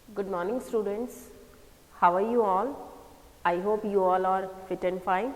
Good morning students. How are you all? I hope you all are fit and fine.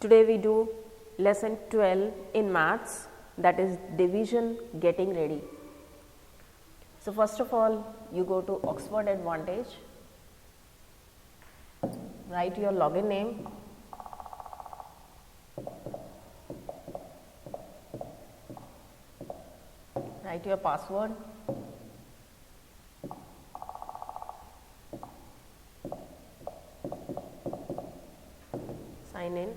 Today we do lesson 12 in maths, that is division getting ready. So first of all you go to Oxford Advantage, write your login name, write your password, sign in.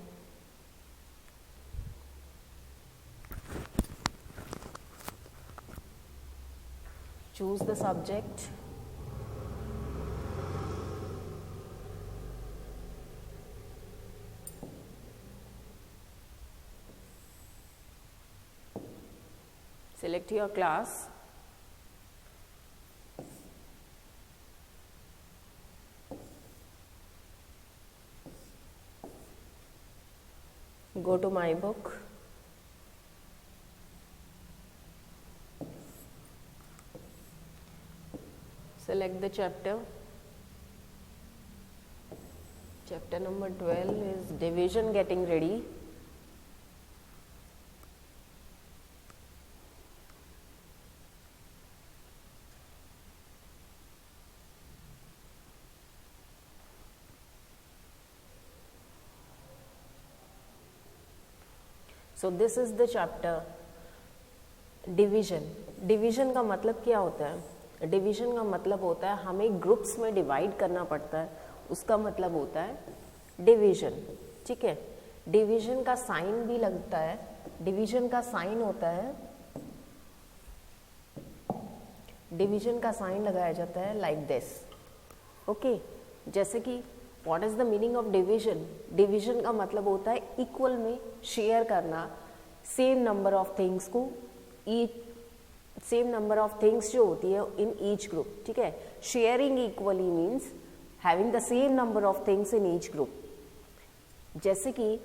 Choose the subject. Select your class. Go to my book. Select the chapter. Chapter number 12 is division getting ready. So this is the chapter division. Division का मतलब क्या होता है? Division का मतलब होता है हमें ग्रुप्स में डिवाइड करना पड़ता है, उसका मतलब होता है डिवीजन. ठीक है, डिवीजन का साइन भी लगता है. डिवीजन का साइन होता है, डिवीजन का साइन लगाया जाता है लाइक दिस. ओके, जैसे कि what is the meaning of division? Division का मतलब होता है इक्वल में शेयर करना सेम नंबर ऑफ थिंग्स को, सेम नंबर ऑफ थिंग्स जो होती है इन ईच ग्रुप. ठीक है, sharing equally means having the same number of things in each group. जैसे कि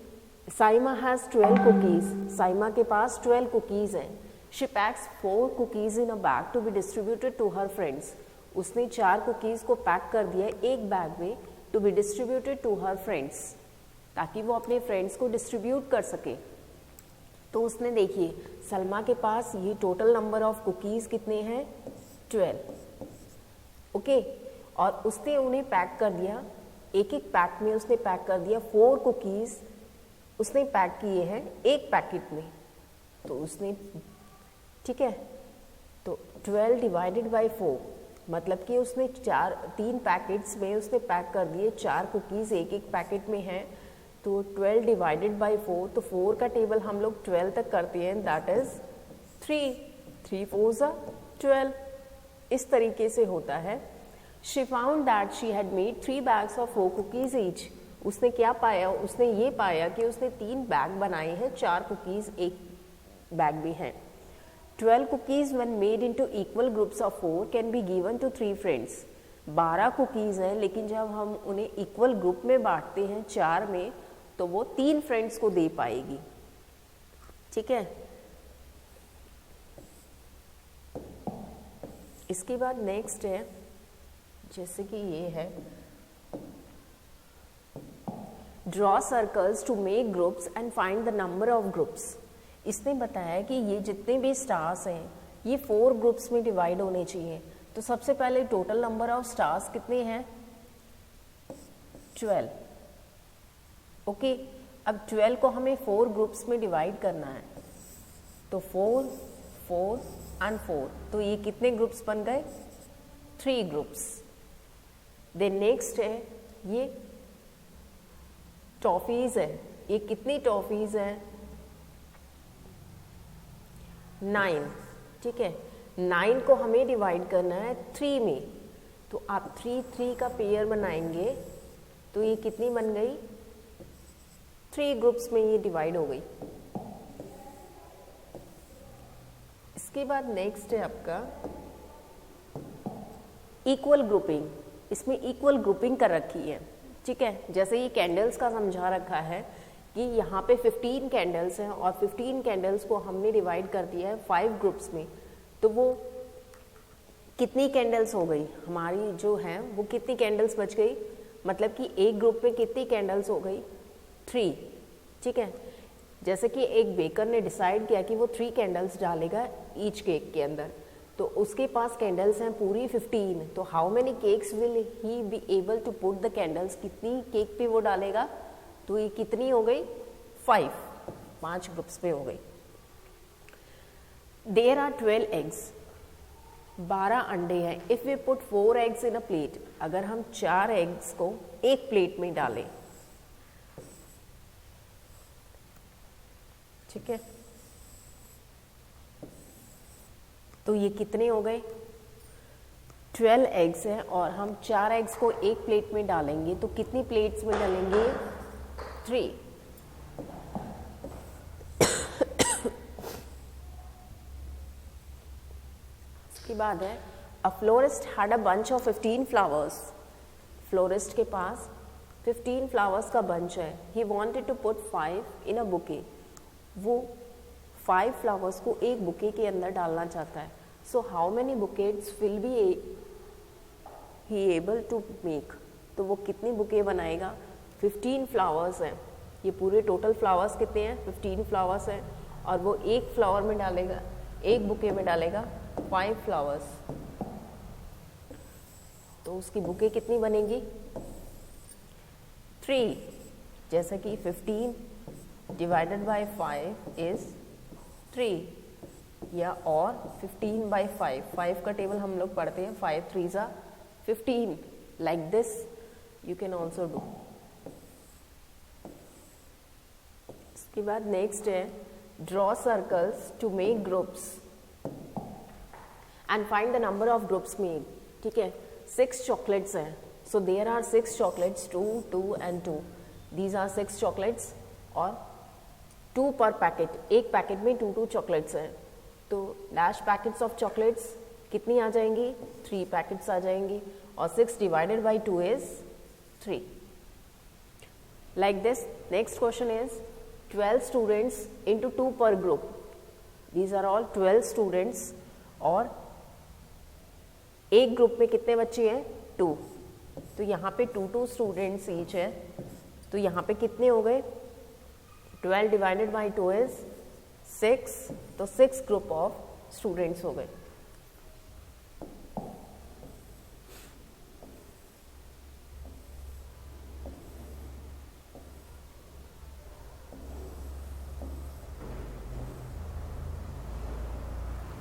साइमा हैज 12 कुकीज. साइमा के पास 12 कुकीज हैं. She packs 4 cookies in a bag to be distributed to her friends. उसने 4 कुकीज को pack कर दिया एक बैग में to be distributed to her friends, ताकि वो अपने फ्रेंड्स को डिस्ट्रीब्यूट कर सके. तो उसने देखिए सलमा के पास ये टोटल नंबर ऑफ कुकीज कितने हैं? 12. ओके, और उसने उन्हें पैक कर दिया, एक एक पैक में उसने पैक कर दिया 4 कुकीज उसने पैक किए हैं एक पैकेट में. तो उसने, ठीक है, तो 12 डिवाइडेड बाई 4 मतलब कि उसने 3 पैकेट्स में उसने पैक कर दिए 4 कुकीज एक एक पैकेट में हैं. तो 12 डिवाइडेड बाई 4, तो 4 का टेबल हम लोग 12 तक करते हैं, दैट इज 3. 3 4s are 12. इस तरीके से होता है. She found that she had made 3 bags of 4 cookies each. उसने क्या पाया? उसने ये पाया कि उसने 3 बैग बनाए हैं, 4 कुकीज एक बैग में हैं. 12 cookies when made into equal groups of 4 can be given to 3 friends. 12 cookies हैं, लेकिन जब हम उन्हें इक्वल ग्रुप में बांटते हैं 4 में, तो वो 3 फ्रेंड्स को दे पाएगी. ठीक है, इसके बाद नेक्स्ट है, जैसे कि ये है draw circles to make groups and find the number of groups. इसने बताया कि ये जितने भी स्टार्स हैं ये 4 ग्रुप्स में डिवाइड होने चाहिए. तो सबसे पहले टोटल नंबर ऑफ स्टार्स कितने हैं? 12. ओके, अब 12 को हमें 4 ग्रुप्स में डिवाइड करना है. तो 4 4 एंड 4, तो ये कितने ग्रुप्स बन गए? 3 ग्रुप्स. देन नेक्स्ट है ये टॉफीज है. ये कितनी टॉफीज हैं? 9. ठीक है, 9 को हमें डिवाइड करना है 3 में. तो आप 3 3 का पेयर बनाएंगे, तो ये कितनी बन गई? 3 ग्रुप्स में ये डिवाइड हो गई. इसके बाद नेक्स्ट है आपका इक्वल ग्रुपिंग. इसमें इक्वल ग्रुपिंग कर रखी है. ठीक है, जैसे ये कैंडल्स का समझा रखा है कि यहाँ पे 15 कैंडल्स हैं और 15 कैंडल्स को हमने डिवाइड कर दिया है 5 ग्रुप्स में. तो वो कितनी कैंडल्स हो गई हमारी जो है वो, कितनी कैंडल्स बच गई, मतलब कि एक ग्रुप में कितनी कैंडल्स हो गई, 3। ठीक है, जैसे कि एक बेकर ने डिसाइड किया कि वो 3 कैंडल्स डालेगा ईच केक के अंदर, तो उसके पास कैंडल्स हैं पूरी 15। तो how many cakes will he be able to put the candles, कितनी केक पे वो डालेगा, तो ये कितनी हो गई, 5 ग्रुप्स पे हो गई। देयर आर 12 एग्स, 12 अंडे हैं। If we put 4 eggs in a plate, अगर हम 4 एग्स को एक प्लेट में डालें, ठीक है, तो ये कितने हो गए, 12 एग्स हैं और हम 4 एग्स को एक प्लेट में डालेंगे, तो कितनी प्लेट्स में डालेंगे, 3। इसके बाद है a florist had a bunch of 15 flowers, florist के पास 15 फ्लावर्स का बंच है। He wanted to put 5 in a bouquet, वो 5 फ्लावर्स को एक बुके के अंदर डालना चाहता है। So how many bouquets will be he able to make, तो वो कितनी बुके बनाएगा, 15 फ्लावर्स हैं, ये पूरे टोटल फ्लावर्स कितने हैं, 15 फ्लावर्स हैं, और वो एक फ्लावर में डालेगा, एक बुके में डालेगा 5 फ्लावर्स, तो उसकी बुके कितनी बनेगी, 3। जैसा कि 15 डिवाइडेड बाय 5 इज 3, या और 15 बाई 5 का टेबल हम लोग पढ़ते हैं, 5 3s are 15, like this you can also do. इसके बाद नेक्स्ट है draw circles to make groups and find the number of groups made. ठीक है, 6 चॉकलेट्स हैं, so there are 6 chocolates, 2 2 and 2, these are 6 chocolates और 2 पर पैकेट, एक packet में 2 चॉकलेट्स हैं, तो डैश पैकेट्स ऑफ चॉकलेट्स कितनी आ जाएंगी, 3 पैकेट्स आ जाएंगी, और 6 divided by 2 is 3, like this. Next question is 12 students into 2 पर group, these are all 12 students, और एक ग्रुप में कितने बच्चे हैं, 2, तो यहाँ पे 2 स्टूडेंट्स ईच है, तो यहाँ पे कितने हो गए, 12 डिवाइडेड बाई 2 इज 6, तो 6 ग्रुप ऑफ स्टूडेंट्स हो गए।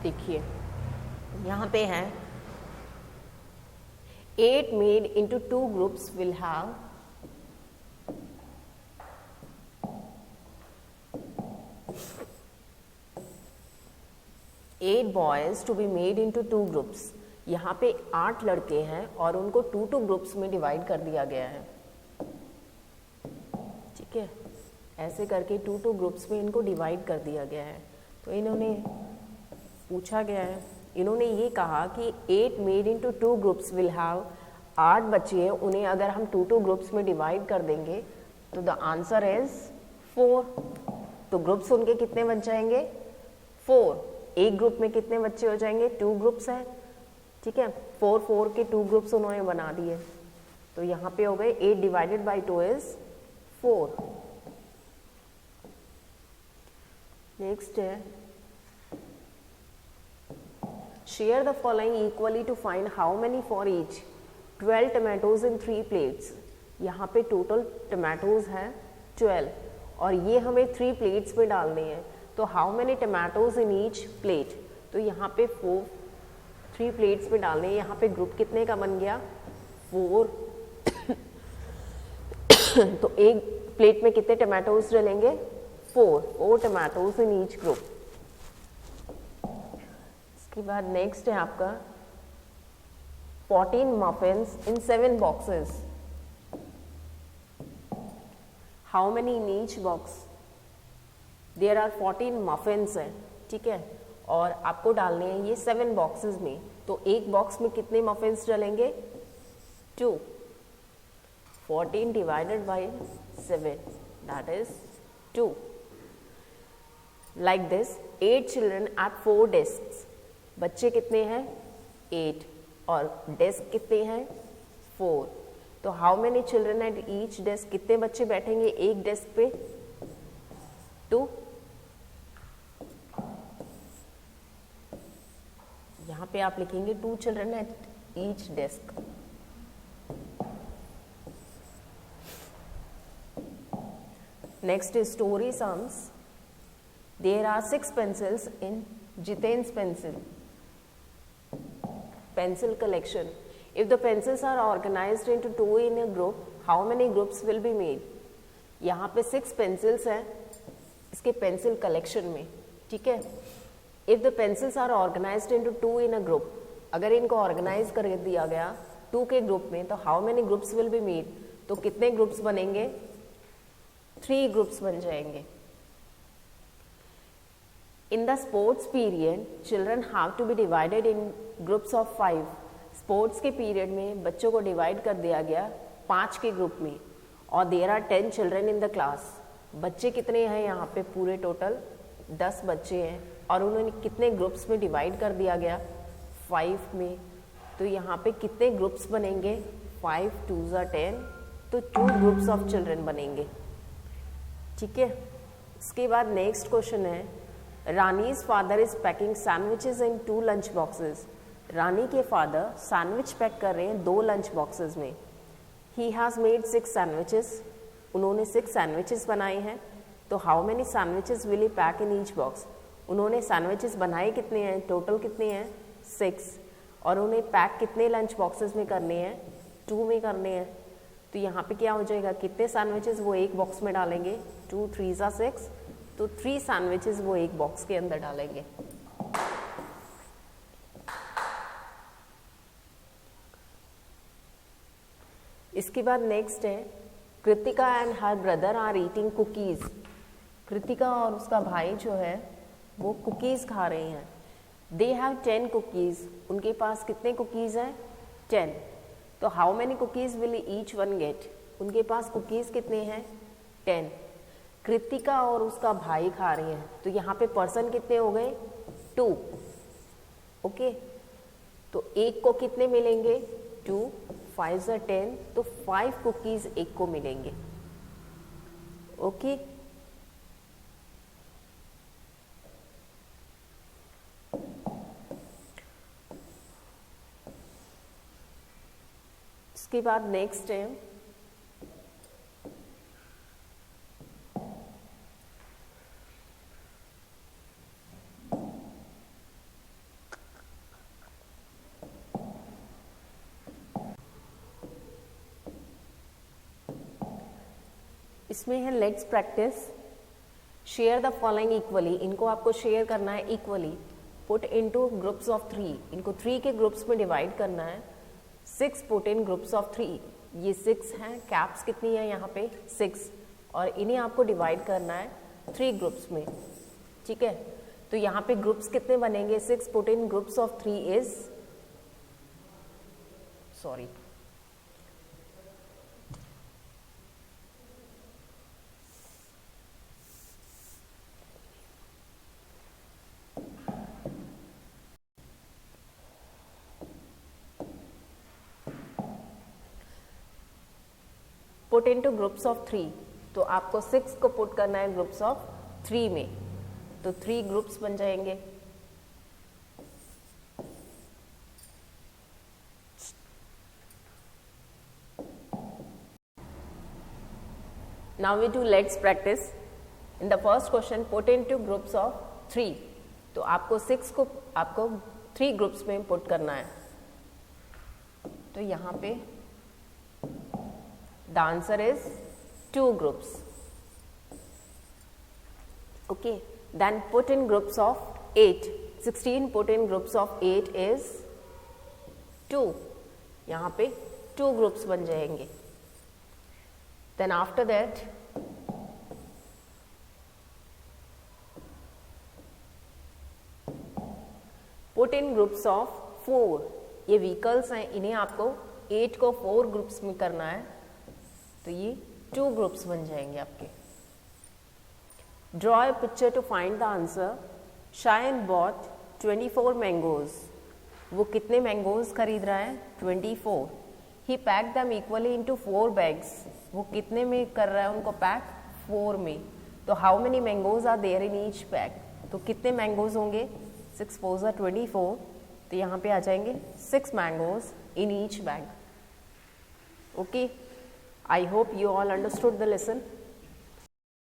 देखिए यहाँ पे है 8 made into 2 groups will have 8 boys to be made into 2 groups। यहाँ पे 8 लड़के हैं और उनको 2 ग्रुप्स में डिवाइड कर दिया गया है। ठीक है, ऐसे करके 2 ग्रुप्स में इनको डिवाइड कर दिया गया है। तो इन्होंने पूछा गया है, इन्होंने ये कहा कि 8 made into 2 groups will have, 8 बच्चे हैं, उन्हें अगर हम 2 ग्रुप्स में डिवाइड कर देंगे तो द आंसर इज 4। तो ग्रुप्स उनके कितने बन जाएंगे, 4। एक ग्रुप में कितने बच्चे हो जाएंगे, 2 ग्रुप्स हैं। ठीक है, 4 के 2 ग्रुप्स उन्होंने बना दिए, तो यहाँ पे हो गए 8 डिवाइडेड बाई 2 इज 4। नेक्स्ट है share the following equally to find how many for each. 12 tomatoes in 3 plates, यहाँ पे टोटल टमाटोज हैं 12 और ये हमें 3 प्लेट्स में डालने हैं, तो how many tomatoes in each plate, तो यहाँ पे 3 प्लेट्स में डालने हैं। यहाँ पे ग्रुप कितने का बन गया, 4। तो एक प्लेट में कितने टमाटोज डलेंगे, 4 टमाटोज इन ईच ग्रुप। इसके बाद नेक्स्ट है आपका 14 muffins in 7 boxes, how many in each box, there are 14 muffins हैं। ठीक है, और आपको डालने हैं ये 7 बॉक्सेस में, तो एक बॉक्स में कितने मफिन्स डलेंगे, 2। 14 divided by 7 that is 2। Like this 8 children at 4 desks, बच्चे कितने हैं 8 और डेस्क कितने हैं 4। तो how many children at each desk, कितने बच्चे बैठेंगे एक डेस्क पे 2। यहाँ पे आप लिखेंगे 2 children at each desk. Next story sums. There are 6 pencils in Jiten's pencil collection. If the pencils are organized into 2 in a group, how many groups will be made? यहाँ पे 6 pencils हैं इसके pencil collection में, ठीक है। If the pencils are organized into 2 in a group, अगर इनको organise कर दिया गया 2 के ग्रुप में, तो how many groups will be made? तो कितने ग्रुप्स बनेंगे 3 ग्रुप्स बन जाएंगे। In the sports period, children have to be divided in groups of 5. Sports के पीरियड में बच्चों को डिवाइड कर दिया गया 5 के ग्रुप में और there are 10 children in the class. बच्चे कितने हैं यहाँ पे पूरे टोटल 10 बच्चे हैं और उन्होंने कितने ग्रुप्स में डिवाइड कर दिया गया 5 में। तो यहाँ पे कितने ग्रुप्स बनेंगे 5 2 10, तो 2 ग्रुप्स ऑफ चिल्ड्रन बनेंगे, ठीक है। इसके बाद नेक्स्ट क्वेश्चन है, Rani's father is packing sandwiches in 2 lunch boxes. Rani के फादर सैंडविच पैक कर रहे हैं 2 लंच बॉक्सेस में। ही हैज़ मेड 6 सैंडविचेस, उन्होंने 6 सैंडविचेस बनाए हैं। तो how many sandwiches will he pack in each box, उन्होंने सैंडविचेस बनाए कितने हैं, टोटल कितने हैं 6, और उन्हें पैक कितने लंच बॉक्सेस में करने हैं 2 में करने हैं। तो यहाँ पे क्या हो जाएगा, कितने सैंडविचेस वो एक बॉक्स में डालेंगे 2 3 6, तो 3 सैंडविचेस वो एक बॉक्स के अंदर डालेंगे। इसके बाद नेक्स्ट है, Kritika and her brother are eating cookies. Kritika और उसका भाई जो है वो कुकीज खा रहे हैं। दे हैव 10 कुकीज, उनके पास कितने कुकीज हैं 10। तो how many cookies will each one get, उनके पास कुकीज कितने हैं 10। कृतिका और उसका भाई खा रहे हैं, तो यहाँ पे पर्सन कितने हो गए 2, ओके। तो एक को कितने मिलेंगे 2, 5 10, तो 5 कुकीज एक को मिलेंगे, ओके। इसके बाद नेक्स्ट है, इसमें है let's practice share the following equally. इनको आपको शेयर करना है equally. Put into groups of 3, इनको 3 के ग्रुप्स में डिवाइड करना है। 6 पुट इन ग्रुप्स ऑफ 3, ये 6 हैं, कैप्स कितनी है यहाँ पे 6, और इन्हें आपको डिवाइड करना है 3 ग्रुप्स में, ठीक है। तो यहाँ पे ग्रुप्स कितने बनेंगे, 6 put in groups of 3 is, sorry, put into groups of 3, तो आपको 6 को पुट करना है ग्रुप्स ऑफ 3 में, तो 3 ग्रुप्स बन जाएंगे। Now we do let's practice. In the first question put into groups of 3, तो आपको 6 को आपको 3 ग्रुप्स में पुट करना है। तो यहाँ पे the answer is 2 groups, okay. Then put in groups of 8, 16 put in groups of 8 is 2, यहाँ पे 2 groups बन जाएंगे। Then after that put in groups of 4, ये व्हीकल्स हैं, इन्हें आपको 8 को 4 ग्रुप्स में करना है, तो ये 2 ग्रुप्स बन जाएंगे आपके। Draw a picture to find the answer. Shayan bought 24 mangoes, वो कितने मैंगोज खरीद रहा है? 24. He pack them equally into 4 bags. वो कितने में कर रहा है उनको पैक? 4 में. तो how many mangoes are there in each pack? तो कितने मैंगोज होंगे? 6 4 24. तो यहाँ पे आ जाएंगे 6 mangoes in each bag. Okay, I hope you all understood the lesson.